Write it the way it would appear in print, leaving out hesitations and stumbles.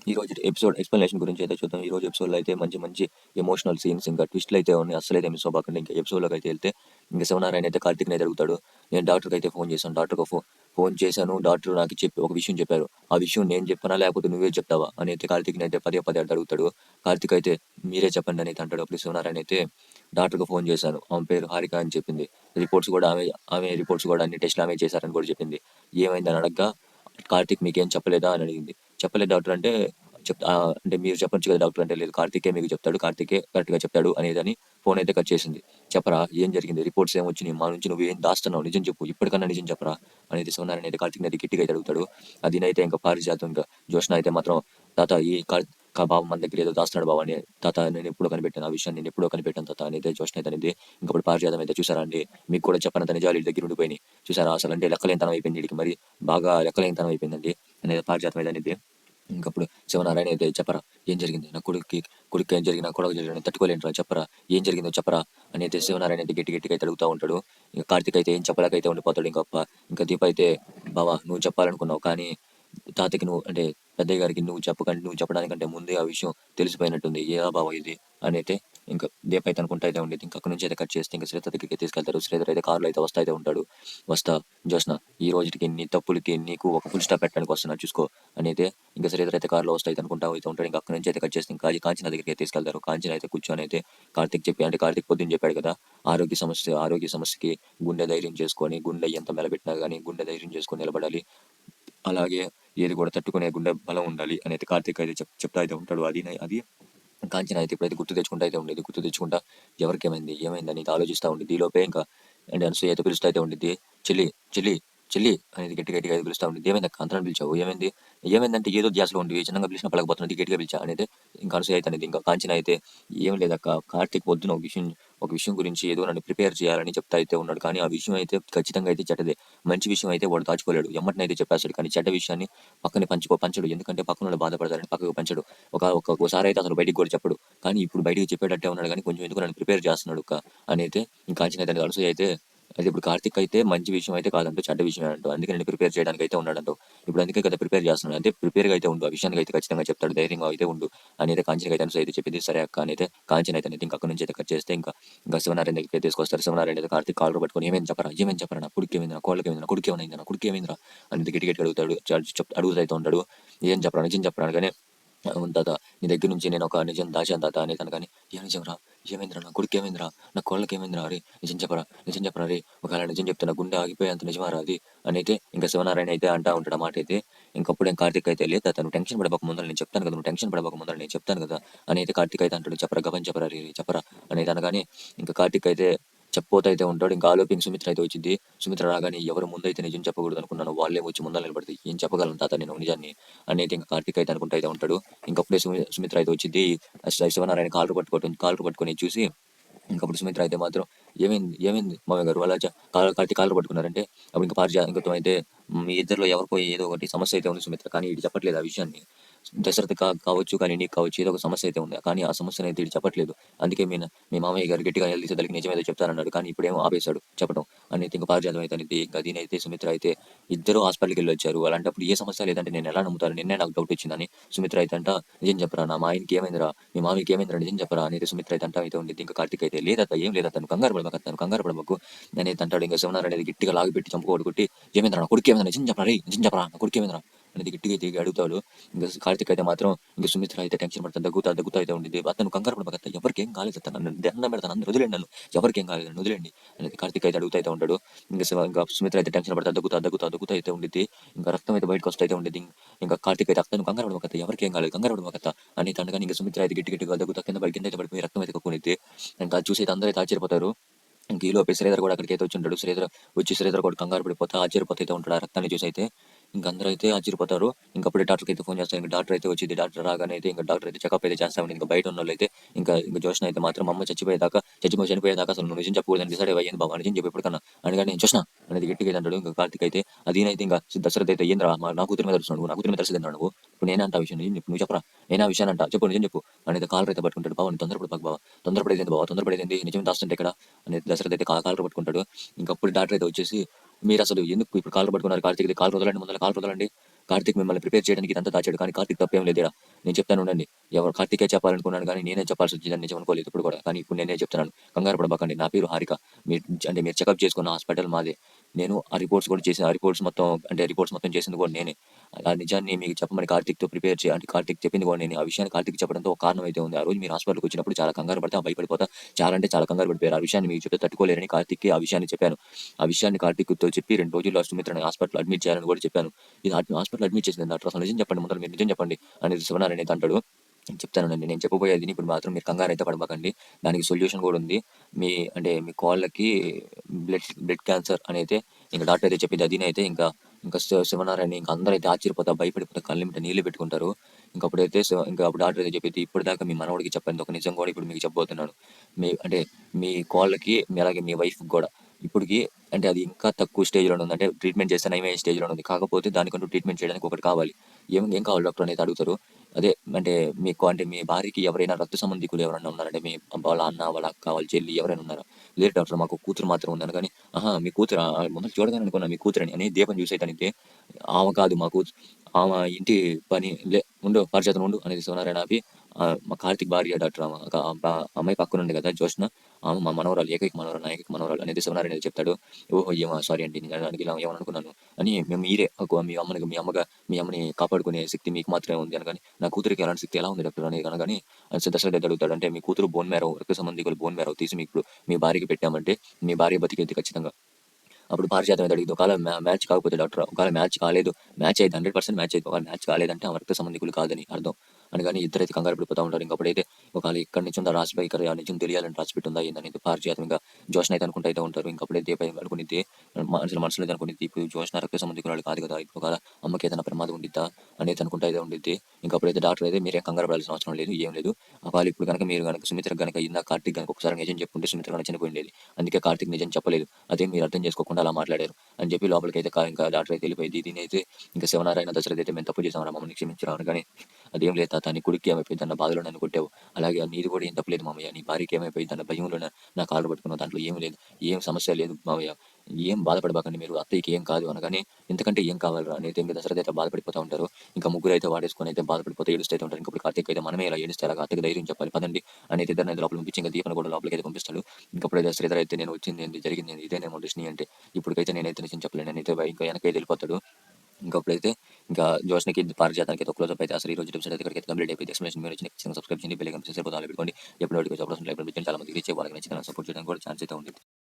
ఈ రోజు episode explanation గురించి అయితే చూద్దాం. ఈ రోజు ఎపిసోడ్లో అయితే మంచి మంచి ఎమోషనల్ సీన్స్ ఇంకా ట్విస్ట్లు అయితే ఉన్నాయి. అస్సలైతే మిస్ అవ్వకండి. ఇంకా ఎపిసోడ్లోకి అయితే వెళ్తే ఇంకా శివనారాయణ అయితే కార్తిక్ని అయితే అడుగుతాడు. నేను డాక్టర్కి అయితే ఫోన్ చేశాను. డాక్టర్కి ఫోన్ చేశాను. డాక్టర్ నాకు చెప్పి ఒక విషయం చెప్పారు. ఆ విషయం నేను చెప్పానా లేకపోతే నువ్వే చెప్తావా అని అయితే కార్తిక్ని అయితే పదే పదే అడుగుతాడు. కార్తిక్ అయితే మీరే చెప్పండి అని అయితే అంటాడు. అప్పుడు శివనారాయణ అయితే డాక్టర్కి ఫోన్ చేశాను. ఆమె పేరు హారిక అని చెప్పింది. రిపోర్ట్స్ కూడా ఆమె రిపోర్ట్స్ కూడా అన్ని టెస్ట్లు ఆమె చేశారని కూడా చెప్పింది. ఏమైందని అడగగా కార్తిక్ మీకేం చెప్పలేదా అని అడిగింది. చెప్పలేదు డాక్టర్ అంటే అంటే మీరు చెప్పొచ్చు కదా డాక్టర్ అంటే, లేదు కార్తికే మీకు చెప్తాడు, కార్తికే కరెక్ట్గా చెప్తాడు అనేదని ఫోన్ అయితే కట్ చేసింది. చెప్పరా ఏం జరిగింది, రిపోర్ట్స్ ఏం వచ్చినాయి, మా నుంచి నువ్వు ఏం దాస్తున్నావు, నిజం చెప్పు, ఇప్పటికన్నా నిజం చెప్పరా అనేది శివనారాయణ అయితే కార్తిక్ అయితే గట్టిగా అయితే అడుగుతాడు. అదినైతే ఇంకా పారిజాతం ఇంకా జోష్న అయితే మాత్రం తాత ఈ బాబు మన దగ్గర ఏదో దాస్తున్నాడు బాబు అని, తాత నేను ఎప్పుడో కనిపెట్టాను ఆ విషయాన్ని, నేను ఎప్పుడో కనిపెట్టాను తాత అనేది జోష్న అయితే అనేది. ఇంకప్పుడు పారిజాతం అయితే చూసారా అండి, మీకు కూడా చెప్పనంత నిజాలు దగ్గర ఉండిపోయినాయి చూసారా, అసలు అంటే లెక్కలేనితనం అయిపోయింది వీడికి, మరి బాగా లెక్కలేనితనం అయిపోయిందండి అనేది పారిజాతం అయితే అనేది. ఇంకప్పుడు శివనారాయణ అయితే చెప్పరా ఏం జరిగింది, నా కొడుకు ఏం జరిగింది, నా కొడుకు జరిగింది తట్టుకోలేంట్రా, చెప్పరా ఏం జరిగిందో చెప్పరా అని అయితే శివనారాయణ అయితే గట్టిగా అయితే అడుగుతూ ఉంటాడు. ఇంకా కార్తిక్ అయితే ఏం చెప్పలేకైతే ఉండిపోతాడు. ఇంకా దీప అయితే బావా నువ్వు చెప్పాలనుకున్నావు కానీ తాతకి నువ్వు అంటే పెద్దయ్య గారికి నువ్వు చెప్పడానికంటే ముందే ఆ విషయం తెలిసిపోయినట్టుంది, ఏదా బావ ఇది అని అయితే ఇంకా దీప అయితే అనుకుంటా అయితే ఉండేది. ఇంకా అక్కడ నుంచి అయితే కట్ చేస్తే ఇంకా శ్రీధర్ దగ్గరికి తీసుకెళ్తారు. శ్రీధర్ అయితే కారులో అయితే వస్తా అయితే ఉంటాడు. వస్తా జోష్న ఈ రోజుకి నీ తప్పులకి నీకు ఒక ఫుల్ స్టాప్ పెట్టడానికి వస్తున్నా చూసుకో అని అయితే ఇంకా శ్రీధర్ అయితే కారులో వస్తాయి అనుకుంటా అయితే ఉంటాడు. ఇంకా అక్కడ నుంచి అయితే కట్ చేస్తే ఇంకా కాంచన దగ్గరికి అయితే తీసుకెళ్తారు. కాంచన అయితే కూర్చొని అయితే కార్తిక్ కార్తిక్ పొద్దున్న చెప్పాడు కదా ఆరోగ్య సమస్యకి గుండె ధైర్యం చేసుకొని, గుండె ఎంత మెలబెట్టినా కానీ గుండె ధైర్యం చేసుకొని నిలబడాలి, అలాగే ఏది కూడా తట్టుకునే గుండె బలం ఉండాలి అనేది కార్తిక్ అయితే చెప్తా అయితే ఉంటాడు. అది కాంచన అయితే ఇప్పుడైతే గుర్తు తెచ్చుకుంటా అయితే ఉండేది. గుర్తు తెచ్చుకుంటా ఎవరికి ఏమైందని ఆలోచిస్తూ ఉండేది. ఈలోపే ఇంకా అండ్ అనసూయ అయితే పిలుస్తూ అయితే ఉండిద్ది. చెల్లి చెల్లి చెల్లి అనేది గట్టిగా అయితే పిలుస్తూ ఉండేది. ఏమైంది అక్క అంతరం పిలిచావు, ఏమైందంటే ఏదో ధ్యాసలో ఉండి చిన్నగా పిలిచిన పలకపోతున్నది, గట్టిగా పిలిచా అనేది ఇంకా అనసూయ అయితే అనేది. ఇంకా కాంచన అయితే ఏం లేదక్క, కార్తిక్ పొద్దున ఒక విషయం గురించి ఏదో నన్ను ప్రిపేర్ చేయాలని చెప్తా అయితే ఉన్నాడు, కానీ ఆ విషయం అయితే ఖచ్చితంగా అయితే చెడ్డదే. మంచి విషయం అయితే వాడు దాచుకోలేడు, ఎమ్మటినైతే చెప్పేస్తాడు, కానీ చెడ్డ విషయాన్ని పక్కనే పంచడు. ఎందుకంటే పక్కన వాళ్ళు బాధపడతారని పక్కకు పంచడు. ఒక్కోసారి అయితే అసలు బయటికి కూడా చెప్పడు, కానీ ఇప్పుడు బయటికి చెప్పేటట్టే ఉన్నాడు, కానీ కొంచెం ఎందుకు నన్ను ప్రిపేర్ చేస్తున్నాడు అని అయితే ఇంకా కాంచన అయితే అనసూయ అయితే అది ఇప్పుడు కార్తిక్ అయితే మంచి విషయం అయితే కాదంటూ చెడ్డ విషయం అంటూ, అందుకే నేను ప్రిపేర్ చేయడానికి అయితే ఉన్నాడంటూ, ఇప్పుడు అందుకే కదా ప్రిపేర్ చేస్తున్నాడు, అంటే ప్రిపేర్గా అయితే ఉండు, ఆ విషయానికి అయితే ఖచ్చితంగా చెప్తాడు, ధైర్యంగా అయితే ఉండు అని అయితే కాంచన అయితే అనసూయ అయితే చెప్పింది. సరే అక్క అని అయితే కాంచన అయితే ఇంకా అక్కడ నుంచి అయితే కట్ చేస్తే ఇంకా శివనారాయణ దగ్గరికి తీసుకొస్తారు. శివనారాయణ అయితే కార్తిక్ కాలర్ పట్టుకొని ఏమేమి చెప్పరా నా కొడుకు ఏమైంది, నా కోళ్ళకి ఏమైంది, నా కొడుకు ఏమైంది, నా కొడుకు ఏమైందిరా అని గట్టి అడుగుతాడు. అడుగుతూ అయితే ఉంటాడు. ఏం చెప్పరా నిజం చెప్పరా కానీ అవును తాత, నీ దగ్గర నుంచి నేను ఒక నిజం దాచాను తాత అని తను. కానీ ఏ నిజంరా, ఏమైందిరా, నా కొడుకు ఏమైందిరా, నా కోళ్ళకి ఏమైందిరా, అరే నిజం చెప్పరా రే, ఒకవేళ నిజం చెప్తే నా గుండె ఆగిపోయేంత నిజమారా అది అని అయితే ఇంకా శివనారాయణ అయితే అంటా ఉంటాడు ఆ మాట అయితే. ఇంకప్పుడు కార్తిక్ అయితే లేదు తాత నువ్వు టెన్షన్ పడబోక ముందర నేను చెప్తాను కదా, నువ్వు టెన్షన్ పడబోక ముందర నేను చెప్తాను కదా అని అయితే కార్తిక్ అయితే అంటాడు. చెప్పరా గబని చెప్పరా రే చెప్పరా అనేది అనగానే ఇంకా కార్తిక్ అయితే చెప్పబోతూ అయితే ఉంటాడు. ఇంకా ఆలోపి సుమిత్ర అయితే వచ్చింది. సుమిత్ర రాగానే ఎవరు ముందైతే నిజం చెప్పకూడదు అనుకున్నాను వాళ్ళే వచ్చి ముందర నిలబడితే ఏం చెప్పగలను తాత నేను నిజాన్ని అని అయితే ఇంకా కార్తిక్ అయితే అనుకుంటూ అయితే ఉంటాడు. ఇంకప్పుడే సుమిత్ర అయితే వచ్చింది. శివనారాయణ కాలర్ పట్టుకొని చూసి ఇంకప్పుడు సుమిత్ర అయితే మాత్రం ఏమైంది మామయ్య గారు అలా కార్తీక్ కాలర్ పట్టుకున్నారంటే అప్పుడు ఇంకా ఇంకతో అయితే మీ ఇద్దరిలో ఎవరికో ఏదో ఒకటి సమస్య అయితే ఉంది సుమిత్ర, కానీ ఇది చెప్పట్లేదు ఆ విషయాన్ని. దశరథ్ కావచ్చు కానీ నీకు కావచ్చు ఏదో ఒక సమస్య అయితే ఉంది, కానీ ఆ సమస్యను అయితే ఇది చెప్పట్లేదు. అందుకే మీ మామయ్య గారు గట్టిగా నిలదీసే దానికి నిజమేదో చెప్తానన్నాడు, కానీ ఇప్పుడేమో ఆపేశాడు చెప్పడం అని ఇంకా పారిజాతం అయితే అనేది. ఇంకా దీనైతే సుమిత్ర అయితే ఇద్దరు హాస్పిటల్కి వెళ్ళి వచ్చారు, అలాంటప్పుడు ఏ సమస్య లేదంటే నేను ఎలా నమ్ముతాను, నిన్నే నాకు డౌట్ వచ్చిందని సుమిత్ర అయితే అంట నిజం చెప్పరా, నా మా ఆయనకి ఏమైందిరా, మీ మామయ్యకి ఏమైందిరా నిజం చెప్పరా అనేది సుమిత్ర అయితే అంటా అయితే ఉండేది. ఇంకా కార్తిక్ అయితే లేదత్త ఏం లేదత్త నువ్వు కంగారు పడమాకు అనేది అంటాడు. ఇంకా శివనారాయణ అనేది గట్టిగా లాగిపెట్టి చంపుకోడు కొట్టి ఏమైందిరా నా కొడుకు ఏమైందిరా నిజం చెప్పరా నా కొడుకు ఏమైందిరా అనేది గట్టిగా తిరిగి అడుగుతాడు. ఇంకా కార్తిక్ అయితే మాత్రం ఇంకా సుమిత్ర అయితే టెన్షన్ పడతాను, దగ్గుతా అయితే ఉండేది. అతను కంగారు పడమాకత్త ఎవరికి ఏం కాలేదు, నన్ను దండం పెడతాను, అందరూ వదిలేండి, నన్ను ఎవరికి ఏం కాలేదు వదిలేండి అనేది కార్తిక్ అయితే అడుగుతా అయితే ఉంటాడు. ఇంకా సుమిత్ర అయితే టెన్షన్ పడతా దగ్గుతా అయితే ఉండేది. ఇంకా రక్తం అయితే బయటకు వస్తూ అయితే ఉండేది. ఇంకా కార్తిక్ అయితే అతను కంగారు పడమాకత్త ఎవరికి ఏం కాలేదు కంగారు పడమాకత్త అని తండగా ఇంకా సుమిత్ర అయితే గట్టిగా దగ్గుతా కింద అయితే పడిపోయి రక్తం అయితే కక్కునిద్ది. ఇంకా చూసి అయితే అందరూ అయితే ఆశ్చర్యపోతారు. ఇంక ఈలోపే శ్రీధర్ కూడా అక్కడికి అయితే వచ్చి ఉంటాడు. శ్రీధర్ కూడా కంగారు పడిపోతా ఆశ్చర్యపోతే అయితే ఉంటాడు ఆ రక్తాన్ని చూసి అయితే. ఇంకా అందరూ అయితే ఆశ్చర్యపోతారు. ఇంకప్పుడే డాక్టర్కి అయితే ఫోన్ చేస్తారు. ఇంకా డాక్టర్ అయితే వచ్చింది. డాక్టర్ రాగానే అయితే ఇంకా డాక్టర్ అయితే చెకప్ అయితే చేస్తా ఉంది. ఇంకా బయట ఉన్న వాళ్ళు అయితే ఇంకా జోష్న అయితే మాత్రం అమ్మ చనిపోయేదాకా అసలు నువ్వు నిజం చెప్పకూడదని డిసైడ్ అయ్యింది బాబా, నిజం చెప్పి ఎప్పటికన్నా అనగా నేను చూసిన అనేది గట్టిగా అంటాడు. ఇంకా కార్తిక్ అయితే అదీనైతే ఇంకా దశరథ్ అయితే ఏంద్రా నా కూతురు మీద తెలుస్తున్నాడు, నా కూతురు మీద తెలుస్తుంది నువ్వు ఇప్పుడు నేనే అంట ఆ విషయం నువ్వు చెప్పరా, నేనే ఆ విషయాన్ని అంట చెప్పు నిజం చెప్పు అనేది కాలర్ అయితే పట్టుకుంటాడు. బాబా తొందరపడేది నిజం దాస్తుంటే ఇక్కడ అనేది దశరథ్ అయితే కాలర్ పట్టుకుంటాడు. ఇంకప్పుడు డాక్టర్ అయితే వచ్చేసి మీరు అసలు ఎందుకు ఇప్పుడు కాలర్ పట్టుకున్నారు, కార్తిక్ కాలు వదలండి, ముందర కాలు వదలండి, కార్తిక్ మిమ్మల్ని ప్రిపేర్ చేయడానికి ఇదంతా దాచాడు, కానీ కార్తిక్ తప్పేం లేదు. నేను చెప్తాను ఉండండి. ఎవరు కార్తీకే చెప్పాలనుకున్నాను కానీ నేనే చెప్పాల్సి వచ్చిందని నిజం అనుకోలేదు ఇప్పుడు కూడా. కానీ ఇప్పుడు నేనే చెప్తున్నాను. కంగారు పడబాకండి. నా పేరు హారిక. మీరు అంటే మీరు చెకప్ చేసుకున్న హాస్పిటల్ మాదే. నేను ఆ రిపోర్ట్స్ కూడా చేసిన, ఆ రిపోర్ట్స్ మొత్తం చేసింది కూడా నేనే. ఆ నిజాన్ని మీకు చెప్పమని కార్తీక్‌తో అంటే కార్తీక్ చెప్పింది కూడా నేనే. ఆ విషయాన్ని కార్తీక్ చెప్పడంతో ఒక కారణం అయితే ఉంది. ఆ రోజు మీరు హాస్పిటల్‌కి వచ్చినప్పుడు చాలా కంగారు పడతా, భయపడిపోతా, చాలా అంటే చాలా కంగారు పడిపోయారు. ఆ విషయాన్ని మీకు చెప్తే తట్టుకోలేరని కార్తీక్‌కి ఆ విషయాన్ని చెప్పాను. ఆ విషయాన్ని కార్తీక్‌తో చెప్పి 2 రోజుల్లో సుమిత్రని హాస్పిటల్‌లో అడ్మిట్ చేయాలని కూడా చెప్పాను. ఇది హాస్పిటల్‌లో అడ్మిట్ చేసింది డాక్టర్. అసలు నిజం చెప్పండి ముందర, మీరు నిజం చెప్పండి అనేది శివనారాయణ అయితే అంటాడు. చెప్తానండి. నేను చెప్పబోయేది ఇప్పుడు మాత్రం మీరు కంగారైతే పడమాకండి. దానికి సొల్యూషన్ కూడా ఉంది. మీ కాళ్ళకి బ్లడ్ క్యాన్సర్ అనైతే ఇంక డాక్టర్ అయితే చెప్పింది. అదినైతే ఇంకా శివనారాయణ ఇంక అందరైతే ఆశ్చర్యపోతా, భయపడిపోతా, కళ్ళెంబట నీళ్లు పెట్టుకుంటారు. ఇంకా అప్పుడు డాక్టర్ అయితే చెప్పింది, ఇప్పటిదాకా మీ మనవడికి చెప్పండి ఒక నిజం కూడా ఇప్పుడు మీకు చెప్పబోతున్నాను. మీ కాళ్ళకి అలాగే మీ వైఫ్‌కి కూడా ఇప్పటికి అంటే అది ఇంకా తక్కువ స్టేజ్‌లోనే ఉంది. అంటే ట్రీట్మెంట్ చేస్తే నయమయ్యే స్టేజ్‌లోనే ఉంది. కాకపోతే దానికంటూ ట్రీట్మెంట్ చేయడానికి ఒకటి కావాలి. ఏం కావాలి డాక్టర్ అనేది అడుగుతారు. అదే అంటే మీ భార్యకి ఎవరైనా రక్త సంబంధికులు ఎవరైనా ఉన్నారా? అంటే వాళ్ళ అన్న, వాళ్ళ అక్క, వాళ్ళ చెల్లి ఎవరైనా ఉన్నారా? లేదు డాక్టర్, మాకు కూతురు మాత్రం ఉంది అనగానే, ఆహా! మీ కూతురా? మొదట చూడగానే అనుకున్నా మీ కూతురని అని. దీపం చూసేయటానికి ఆమె కాదు మా కూతురు. ఆమె ఇంటి పని ఉండు పారిజాతం ఉండు అనేది శివనారాయణ ఆపి, మా కార్తీక్ భార్య డాక్టర్ ఆమె. అమ్మాయి పక్కన ఉంది కదా జ్యోత్స్న, ఆమె మా మనవరాలు, ఏకైక మనవరాలు, నా ఏకైక మనవరాలు అనేది శివనారాయణ చెప్తాడు. ఓహో! సారీ అండి. నేను దానికి ఇలా ఏమనుకున్నాను అని. మీరే మీ అమ్మని కాపాడుకునే శక్తి మీకు మాత్రమే ఉంది అనగానే, నా కూతురికి అలాంటి శక్తి ఎలా ఉంది డాక్టర్ అని అనగానే దశరథ అడుగుతాడు. అంటే మీ కూతురు బోన్ మ్యారో, రక్త సంబంధికులు బోన్ మ్యారో తీసి మీకు మీ భార్యకి పెట్టామంటే మీ భార్య బతికేది ఖచ్చితంగా. అప్పుడు పారిజాతం మీద అడిగింది. ఒకవేళ మ్యాచ్ కాకపోతే డాక్టర్, ఒకవేళ మ్యాచ్ కాలేదు, మ్యాచ్ అయితే 100% మ్యాచ్ అయితే, ఒకవేళ మ్యాచ్ కాలేదంటే ఆమె రక్త సంబంధికులు కాదని అర్థం అనగానే ఇద్దరైతే కంగారు పడిపోతా ఉంటారు. ఇంకప్పుడైతే ఒకవేళ ఇక్కడి నుంచి ఉందా రాసిపోయి ఇక్కడ ఆ నిజం తెలియాలని రాసిపెట్టుందా ఏందనేది పారిజాతం ఇంకా జ్యోత్స్న అయితే అనుకుంటూ అయితే ఉంటారు. ఇంకప్పుడైతే దీప అనుకునిద్ది, మనసులో అయితే అనుకునిద్ది, ఇప్పుడు జ్యోత్స్న రక్త సంబంధికురాలు కాదు కదా, ఇప్పుడు ఒకవేళ అమ్మకి ఏదైనా ప్రమాదం ఉండిద్దా అనేది అనుకుంటూ అయితే ఉండిద్ది. ఇంకప్పుడైతే డాక్టర్ అయితే మీరేం కంగారు పడాల్సిన అవసరం లేదు, ఏం లేదు. ఒకవేళ ఇప్పుడు కనుక మీరు కనుక సుమిత్ర కనుక ఇందా కార్తీక్ కనుక ఒకసారి నిజం చెప్పుంటే సుమిత్ర కనుక చనిపోయిండేది. అందుకే కార్తీక్ నిజం చెప్పలేదు. అదే మీరు అర్థం చేసుకోకుండా అలా మాట్లాడారు అని చెప్పి లోపలికైతే ఇంకా డాక్టర్ అయితే వెళ్ళిపోయింది. దీనైతే ఇంకా శివనారాయణ దశరథ అయితే, మేము తప్పు చేసామరా, మమ్మల్ని క్షమించరా అనగానే, అదేం లేదు తాత, నీ కొడుక్కి ఏమైపోయింది అన్న బాధలో నన్ను కొట్టావు, అలాగే నీది కూడా ఏం తప్పలేదు మామయ్య, నీ భార్యకి ఏమైపోయింది అన్న భయంలో నా కాళ్ళు పట్టుకున్నావు, దాంట్లో ఏం లేదు, ఏం సమస్య లేదు మామయ్య, ఏం బాధపడబాకండి మీరు, అత్తయ్యకి ఏం కాదు అనగానే, ఇంతకంటే ఏం కావాలరా అనేది ఇంకా దశరథ అయితే బాధపడిపోతూ ఉంటారు. ఇంకా ముగ్గురు అయితే వాడేసుకొని అయితే బాధపడిపోతే ఏడుస్తూ ఉంటారు. ఇంకా కార్తీక్ అయితే మనమే ఇలా ఏడిస్తే అలాగా, అత్తకి ధైర్యం చెప్పాలి పదండి అనేది ఇద్దరిని అయితే లోపల పంపించి ఇంకా దీపన కూడా లోపలికి అయితే పంపిస్తాడు. ఇంకప్పుడు శ్రీధర్ అయితే, నేను వచ్చింది ఏంటి, జరిగింది ఏంటి, ఇదేనేమో డెస్టినీ అంటే, ఇప్పటికైతే నేనైతే నిజం చెప్పలేను అని అయితే ఇంకా వెనకైతే వెళ్ళిపోతాడు. ఇంకప్పుడైతే ఇంకా జోష్‌నికి పారిజాతానికి అయితే ఒక క్లోజప్ అయితే అసలు ఈ రోజు ఎపిసోడ్ అయితే ఇక్కడికైతే కంప్లీట్ అయిపోయింది. ఎక్స్‌ప్లనేషన్ మీరు వచ్చిన ఖచ్చితంగా సబ్స్క్రైబ్ చేయండి. బెల్ ఐకాన్ ప్రెస్ చేయడం పెట్టుకోండి. ఎప్పుడు నోటిఫికేషన్ అప్లోడ్ లైక్ బటన్ చాలా మందికి రీచ్ అవ్వాలి. నచ్చితే సపోర్ట్ చేయడానికి కూడా ఛాన్స్ అయితే ఉంది.